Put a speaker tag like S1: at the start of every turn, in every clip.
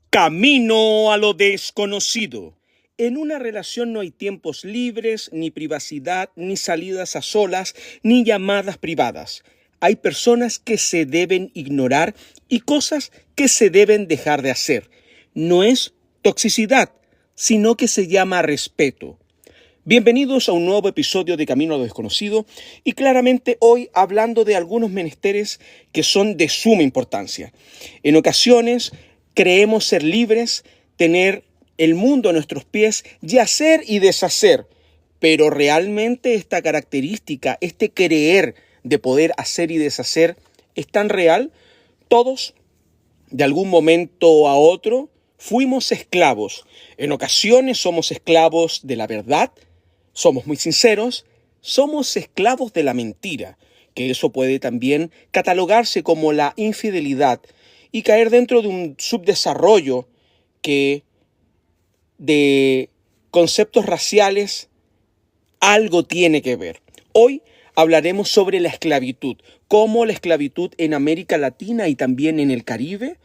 S1: Camino a lo desconocido. En una relación no hay tiempos libres, ni privacidad, ni salidas a solas, ni llamadas privadas. Hay personas que se deben ignorar y cosas que se deben dejar de hacer. No es toxicidad, sino que se llama respeto. Bienvenidos a un nuevo episodio de Camino a lo Desconocido y claramente hoy hablando de algunos menesteres que son de suma importancia. En ocasiones creemos ser libres, tener el mundo a nuestros pies y hacer y deshacer, pero realmente esta característica, este creer de poder hacer y deshacer, ¿es tan real? Todos, de algún momento a otro, fuimos esclavos. En ocasiones somos esclavos de la verdad. Somos muy sinceros, somos esclavos de la mentira, que eso puede también catalogarse como la infidelidad y caer dentro de un subdesarrollo que de conceptos raciales algo tiene que ver. Hoy hablaremos sobre la esclavitud, cómo la esclavitud en América Latina y también en el Caribe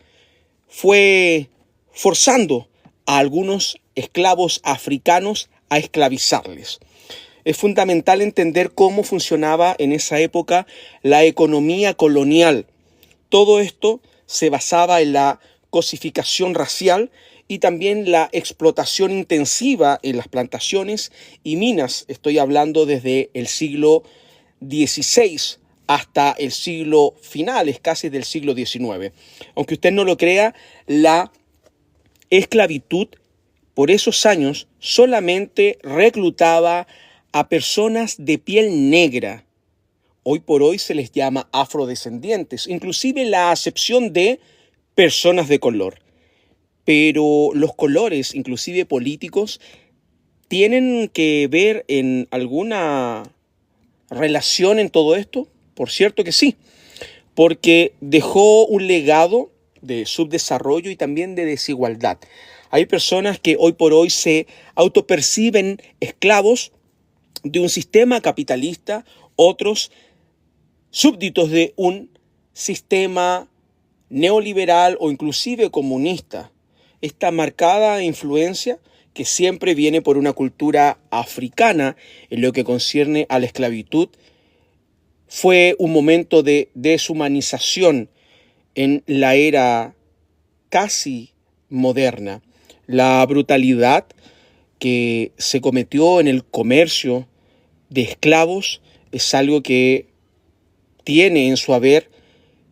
S1: fue forzando a algunos esclavos africanos a esclavizarles. Es fundamental entender cómo funcionaba en esa época la economía colonial. Todo esto se basaba en la cosificación racial y también la explotación intensiva en las plantaciones y minas. Estoy hablando desde el siglo XVI hasta el siglo finales, casi del siglo XIX. Aunque usted no lo crea, la esclavitud por esos años solamente reclutaba a personas de piel negra. Hoy por hoy se les llama afrodescendientes, inclusive la acepción de personas de color. Pero los colores, inclusive políticos, ¿tienen que ver en alguna relación en todo esto? Por cierto que sí, porque dejó un legado de subdesarrollo y también de desigualdad. Hay personas que hoy por hoy se autoperciben esclavos de un sistema capitalista, otros súbditos de un sistema neoliberal o inclusive comunista. Esta marcada influencia que siempre viene por una cultura africana en lo que concierne a la esclavitud fue un momento de deshumanización en la era casi moderna. La brutalidad que se cometió en el comercio de esclavos es algo que tiene en su haber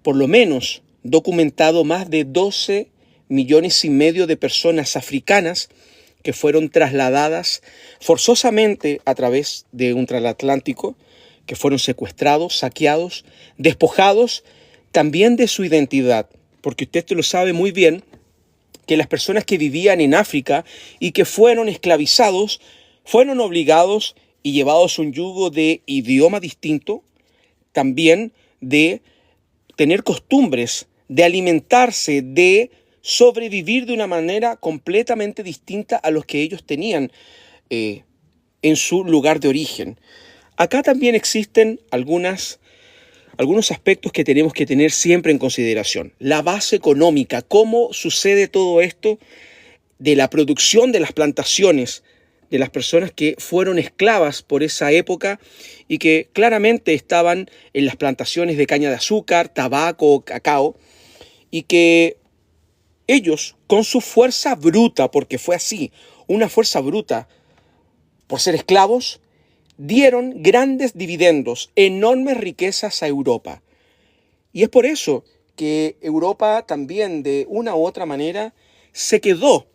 S1: por lo menos documentado más de 12 millones y medio de personas africanas que fueron trasladadas forzosamente a través de un transatlántico, que fueron secuestrados, saqueados, despojados también de su identidad, porque usted lo sabe muy bien que las personas que vivían en África y que fueron esclavizados fueron obligados y llevados a un yugo de idioma distinto, también de tener costumbres, de alimentarse, de sobrevivir de una manera completamente distinta a los que ellos tenían en su lugar de origen. Acá también existen algunos aspectos que tenemos que tener siempre en consideración. La base económica, cómo sucede todo esto de la producción de las plantaciones, de las personas que fueron esclavas por esa época y que claramente estaban en las plantaciones de caña de azúcar, tabaco, cacao, y que ellos, con su fuerza bruta, porque fue así, una fuerza bruta, por ser esclavos, dieron grandes dividendos, enormes riquezas a Europa. Y es por eso que Europa también, de una u otra manera, se quedó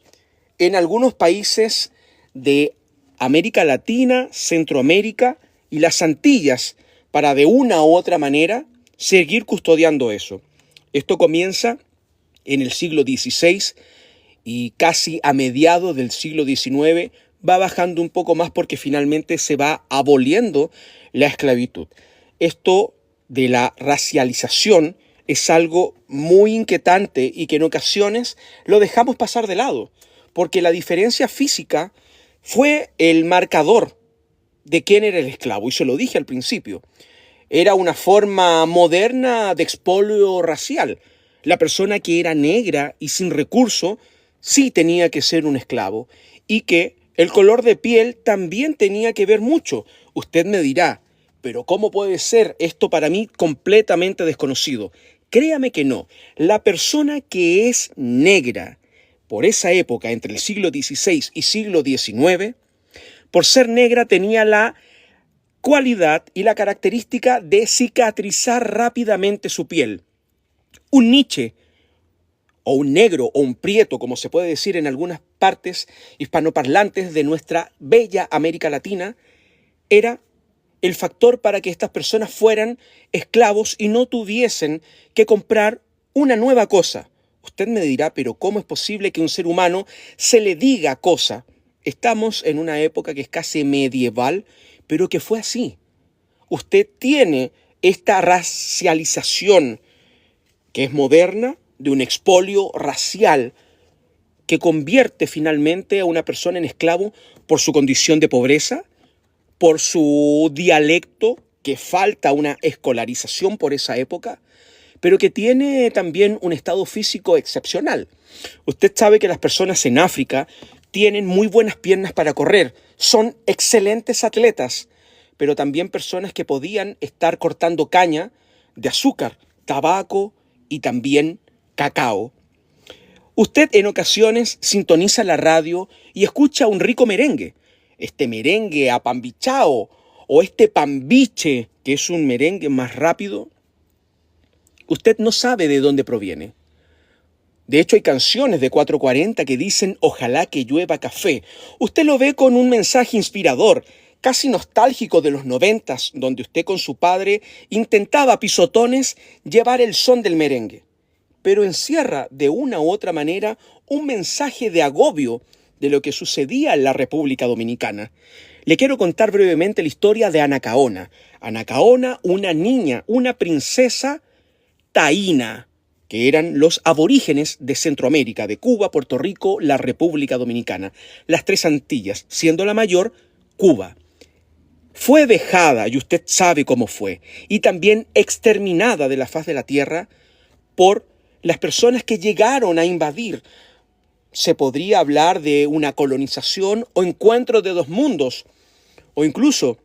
S1: en algunos países de América Latina, Centroamérica y las Antillas para de una u otra manera seguir custodiando eso. Esto comienza en el siglo XVI y casi a mediados del siglo XIX va bajando un poco más porque finalmente se va aboliendo la esclavitud. Esto de la racialización es algo muy inquietante y que en ocasiones lo dejamos pasar de lado, porque la diferencia física fue el marcador de quién era el esclavo, y se lo dije al principio. Era una forma moderna de expolio racial. La persona que era negra y sin recurso sí tenía que ser un esclavo y que el color de piel también tenía que ver mucho. Usted me dirá, pero ¿cómo puede ser esto para mí completamente desconocido? Créame que no. La persona que es negra por esa época, entre el siglo XVI y siglo XIX, por ser negra tenía la cualidad y la característica de cicatrizar rápidamente su piel. Un Nietzsche, o un negro, o un prieto, como se puede decir en algunas partes hispanoparlantes de nuestra bella América Latina, era el factor para que estas personas fueran esclavos y no tuviesen que comprar una nueva cosa. Usted me dirá, pero ¿cómo es posible que a un ser humano se le diga cosa? Estamos en una época que es casi medieval, pero que fue así. Usted tiene esta racialización que es moderna, de un expolio racial que convierte finalmente a una persona en esclavo por su condición de pobreza, por su dialecto, que falta una escolarización por esa época, pero que tiene también un estado físico excepcional. Usted sabe que las personas en África tienen muy buenas piernas para correr, son excelentes atletas, pero también personas que podían estar cortando caña de azúcar, tabaco y también cacao. Usted en ocasiones sintoniza la radio y escucha un rico merengue, este merengue apambichao o este pambiche, que es un merengue más rápido. Usted no sabe de dónde proviene. De hecho, hay canciones de 440 que dicen ojalá que llueva café. Usted lo ve con un mensaje inspirador, casi nostálgico de los 90, donde usted con su padre intentaba a pisotones llevar el son del merengue. Pero encierra de una u otra manera un mensaje de agobio de lo que sucedía en la República Dominicana. Le quiero contar brevemente la historia de Anacaona. Anacaona, una niña, una princesa taína, que eran los aborígenes de Centroamérica, de Cuba, Puerto Rico, la República Dominicana, las tres Antillas, siendo la mayor Cuba. Fue vejada, y usted sabe cómo fue, y también exterminada de la faz de la tierra por las personas que llegaron a invadir. Se podría hablar de una colonización o encuentro de dos mundos, o incluso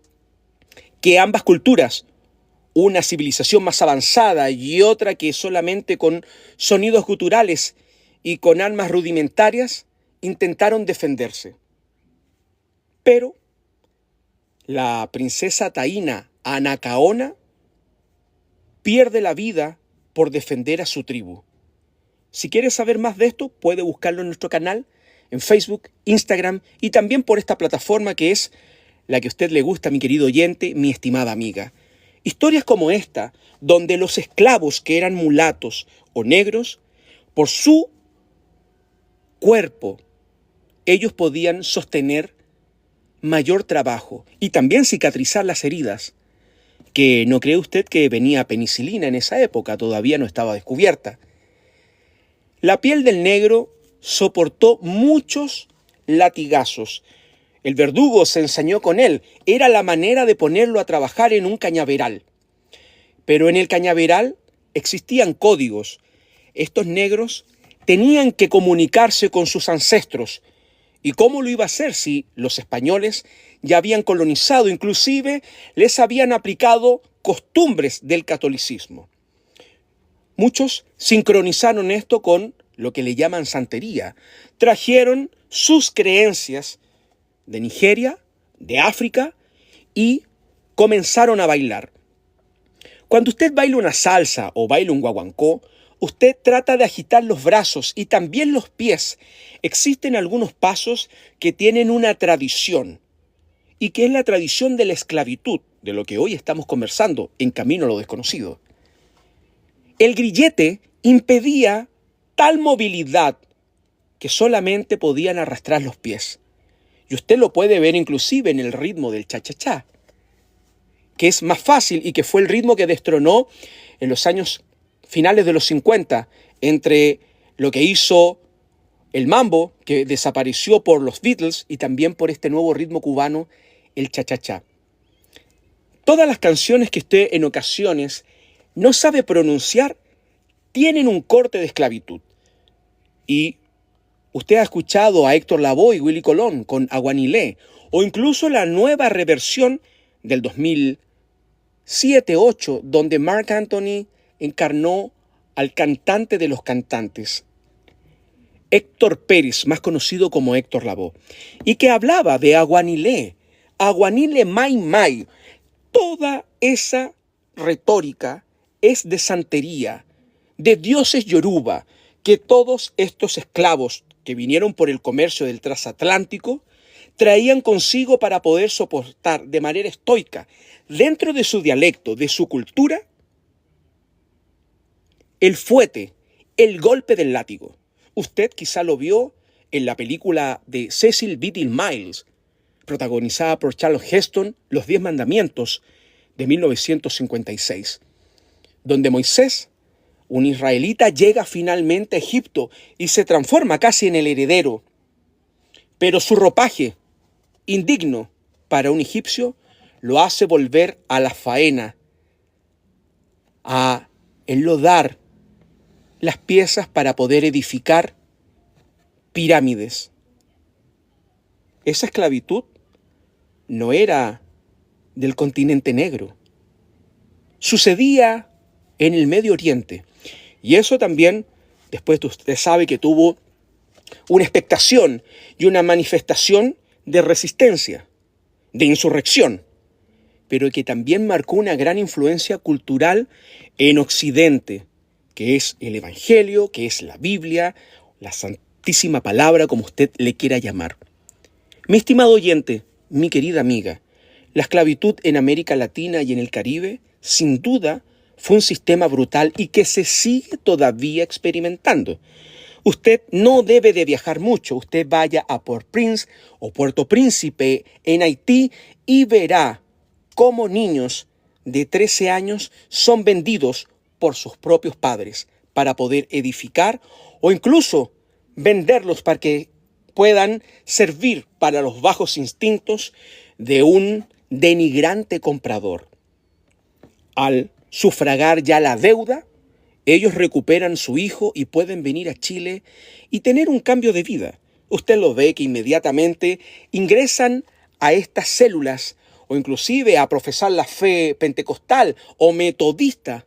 S1: que ambas culturas, una civilización más avanzada y otra que solamente con sonidos guturales y con armas rudimentarias, intentaron defenderse. Pero la princesa taína Anacaona pierde la vida por defender a su tribu. Si quieres saber más de esto, puede buscarlo en nuestro canal, en Facebook, Instagram y también por esta plataforma que es la que a usted le gusta, mi querido oyente, mi estimada amiga. Historias como esta, donde los esclavos que eran mulatos o negros, por su cuerpo, ellos podían sostener mayor trabajo y también cicatrizar las heridas, que no cree usted que venía penicilina en esa época, todavía no estaba descubierta. La piel del negro soportó muchos latigazos. El verdugo se ensañó con él. Era la manera de ponerlo a trabajar en un cañaveral. Pero en el cañaveral existían códigos. Estos negros tenían que comunicarse con sus ancestros. ¿Y cómo lo iba a hacer si los españoles ya habían colonizado? Inclusive les habían aplicado costumbres del catolicismo. Muchos sincronizaron esto con lo que le llaman santería. Trajeron sus creencias de Nigeria, de África, y comenzaron a bailar. Cuando usted baila una salsa o baila un guaguancó, usted trata de agitar los brazos y también los pies. Existen algunos pasos que tienen una tradición, y que es la tradición de la esclavitud, de lo que hoy estamos conversando en Camino a lo Desconocido. El grillete impedía tal movilidad que solamente podían arrastrar los pies. Y usted lo puede ver inclusive en el ritmo del cha-cha-cha, que es más fácil y que fue el ritmo que destronó en los años finales de los 50, entre lo que hizo el mambo, que desapareció por los Beatles, y también por este nuevo ritmo cubano, el cha-cha-cha. Todas las canciones que usted en ocasiones no sabe pronunciar tienen un corte de esclavitud. Y Usted ha escuchado a Héctor Lavoe y Willy Colón con Aguanilé, o incluso la nueva reversión del 2007-2008, donde Marc Anthony encarnó al cantante de los cantantes, Héctor Pérez, más conocido como Héctor Lavoe, y que hablaba de Aguanilé, Aguanile Mai Mai. Toda esa retórica es de santería, de dioses yoruba, que todos estos esclavos que vinieron por el comercio del transatlántico traían consigo para poder soportar de manera estoica, dentro de su dialecto, de su cultura, el fuete, el golpe del látigo. Usted quizá lo vio en la película de Cecil B. DeMille, protagonizada por Charlton Heston, Los 10 Mandamientos, de 1956, donde Moisés, un israelita, llega finalmente a Egipto y se transforma casi en el heredero. Pero su ropaje, indigno para un egipcio, lo hace volver a la faena, a enlodar las piezas para poder edificar pirámides. Esa esclavitud no era del continente negro. Sucedía en el Medio Oriente. Y eso también, después usted sabe que tuvo una expectación y una manifestación de resistencia, de insurrección, pero que también marcó una gran influencia cultural en Occidente, que es el Evangelio, que es la Biblia, la Santísima Palabra, como usted le quiera llamar. Mi estimado oyente, mi querida amiga, la esclavitud en América Latina y en el Caribe, sin duda, fue un sistema brutal y que se sigue todavía experimentando. Usted no debe de viajar mucho. Usted vaya a Port-au-Prince o Puerto Príncipe en Haití y verá cómo niños de 13 años son vendidos por sus propios padres para poder edificar o incluso venderlos para que puedan servir para los bajos instintos de un denigrante comprador. Al sufragar ya la deuda, ellos recuperan su hijo y pueden venir a Chile y tener un cambio de vida. Usted lo ve que inmediatamente ingresan a estas células o inclusive a profesar la fe pentecostal o metodista.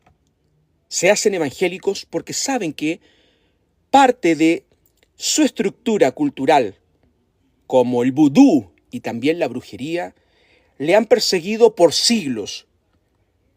S1: Se hacen evangélicos porque saben que parte de su estructura cultural, como el vudú y también la brujería, le han perseguido por siglos.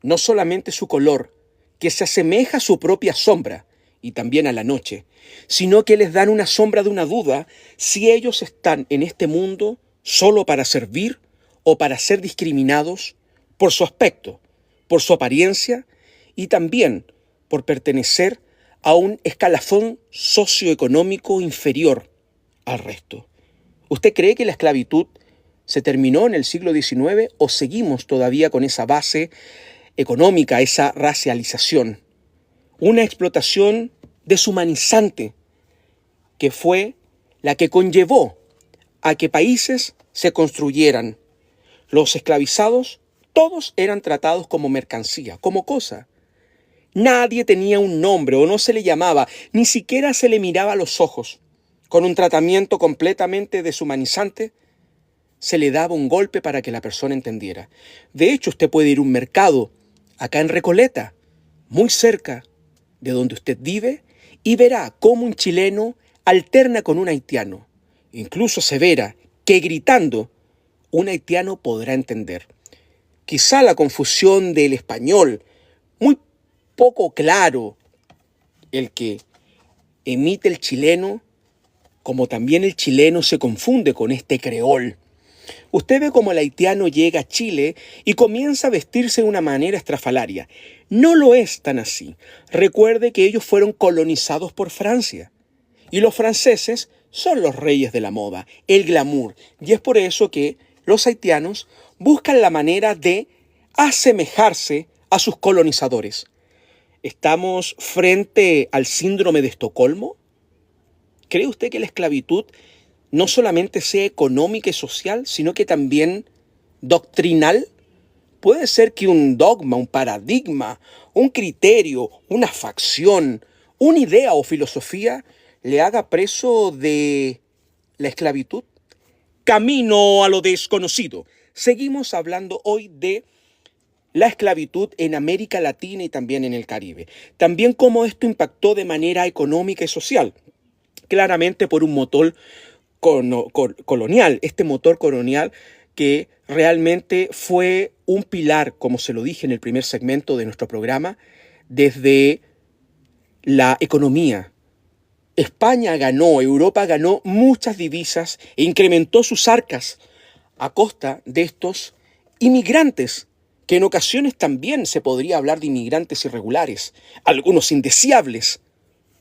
S1: No solamente su color, que se asemeja a su propia sombra y también a la noche, sino que les dan una sombra de una duda si ellos están en este mundo solo para servir o para ser discriminados por su aspecto, por su apariencia y también por pertenecer a un escalafón socioeconómico inferior al resto. ¿Usted cree que la esclavitud se terminó en el siglo XIX o seguimos todavía con esa base económica, esa racialización? Una explotación deshumanizante que fue la que conllevó a que países se construyeran. Los esclavizados, todos eran tratados como mercancía, como cosa. Nadie tenía un nombre o no se le llamaba, ni siquiera se le miraba a los ojos. Con un tratamiento completamente deshumanizante, se le daba un golpe para que la persona entendiera. De hecho, usted puede ir a un mercado acá en Recoleta, muy cerca de donde usted vive, y verá cómo un chileno alterna con un haitiano. Incluso se verá que gritando, un haitiano podrá entender. Quizá la confusión del español, muy poco claro, el que emite el chileno, como también el chileno se confunde con este creol. Usted ve cómo el haitiano llega a Chile y comienza a vestirse de una manera estrafalaria. No lo es tan así. Recuerde que ellos fueron colonizados por Francia. Y los franceses son los reyes de la moda, el glamour. Y es por eso que los haitianos buscan la manera de asemejarse a sus colonizadores. ¿Estamos frente al síndrome de Estocolmo? ¿Cree usted que la esclavitud no solamente sea económica y social, sino que también doctrinal? Puede ser que un dogma, un paradigma, un criterio, una facción, una idea o filosofía le haga preso de la esclavitud? Camino a lo desconocido. Seguimos hablando hoy de la esclavitud en América Latina y también en el Caribe. También cómo esto impactó de manera económica y social. Claramente por un motor colonial. Este motor colonial que realmente fue un pilar, como se lo dije en el primer segmento de nuestro programa, desde la economía. España ganó, Europa ganó muchas divisas e incrementó sus arcas a costa de estos inmigrantes, que en ocasiones también se podría hablar de inmigrantes irregulares, algunos indeseables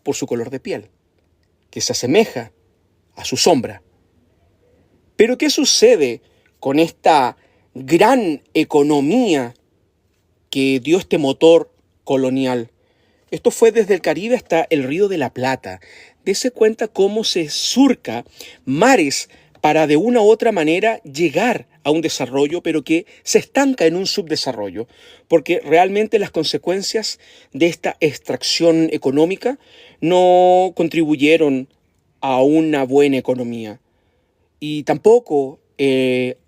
S1: por su color de piel, que se asemeja a su sombra. Pero ¿qué sucede con esta gran economía que dio este motor colonial? Esto fue desde el Caribe hasta el Río de la Plata. Dese cuenta cómo se surca mares para de una u otra manera llegar a un desarrollo, pero que se estanca en un subdesarrollo, porque realmente las consecuencias de esta extracción económica no contribuyeron a una buena economía y tampoco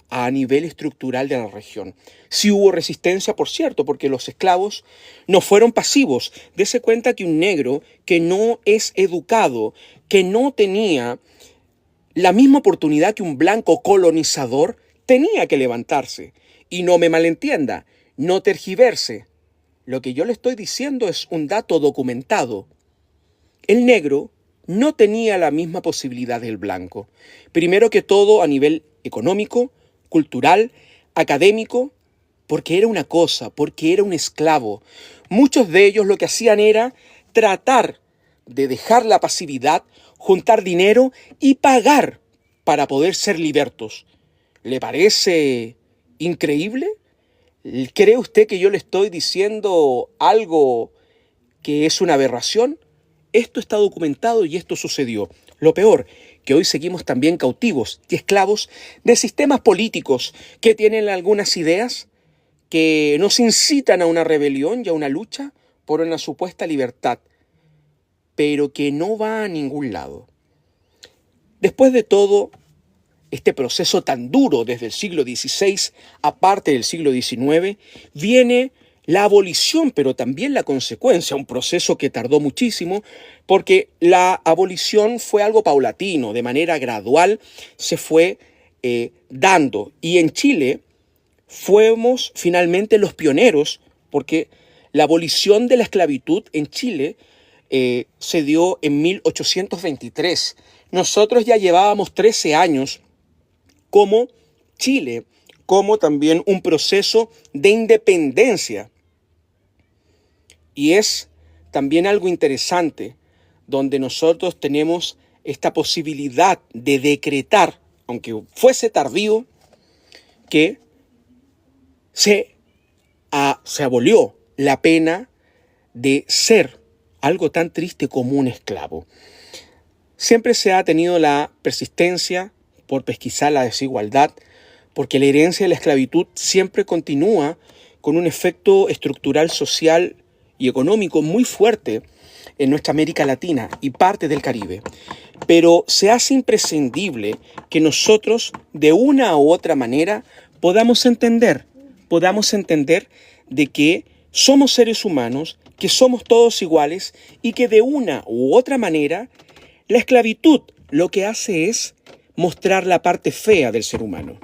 S1: a nivel estructural de la región. Sí hubo resistencia, por cierto, porque los esclavos no fueron pasivos. Dese cuenta que un negro que no es educado, que no tenía la misma oportunidad que un blanco colonizador, tenía que levantarse. Y no me malentienda, no tergiverse. Lo que yo le estoy diciendo es un dato documentado. El negro no tenía la misma posibilidad del blanco. Primero que todo a nivel económico, cultural, académico, porque era una cosa, porque era un esclavo. Muchos de ellos lo que hacían era tratar de dejar la pasividad, juntar dinero y pagar para poder ser libertos. ¿Le parece increíble? ¿Cree usted que yo le estoy diciendo algo que es una aberración? Esto está documentado y esto sucedió. Lo peor, que hoy seguimos también cautivos y esclavos de sistemas políticos que tienen algunas ideas que nos incitan a una rebelión y a una lucha por una supuesta libertad, pero que no va a ningún lado. Después de todo, este proceso tan duro desde el siglo XVI, aparte del siglo XIX, viene la abolición, pero también la consecuencia, un proceso que tardó muchísimo, porque la abolición fue algo paulatino, de manera gradual se fue dando. Y en Chile fuimos finalmente los pioneros, porque la abolición de la esclavitud en Chile se dio en 1823. Nosotros ya llevábamos 13 años como Chile, como también un proceso de independencia. Y es también algo interesante, donde nosotros tenemos esta posibilidad de decretar, aunque fuese tardío, que se abolió la pena de ser algo tan triste como un esclavo. Siempre se ha tenido la persistencia por pesquisar la desigualdad, porque la herencia de la esclavitud siempre continúa con un efecto estructural, social y económico muy fuerte en nuestra América Latina y parte del Caribe. Pero se hace imprescindible que nosotros, de una u otra manera, podamos entender de que somos seres humanos, que somos todos iguales y que de una u otra manera la esclavitud lo que hace es mostrar la parte fea del ser humano.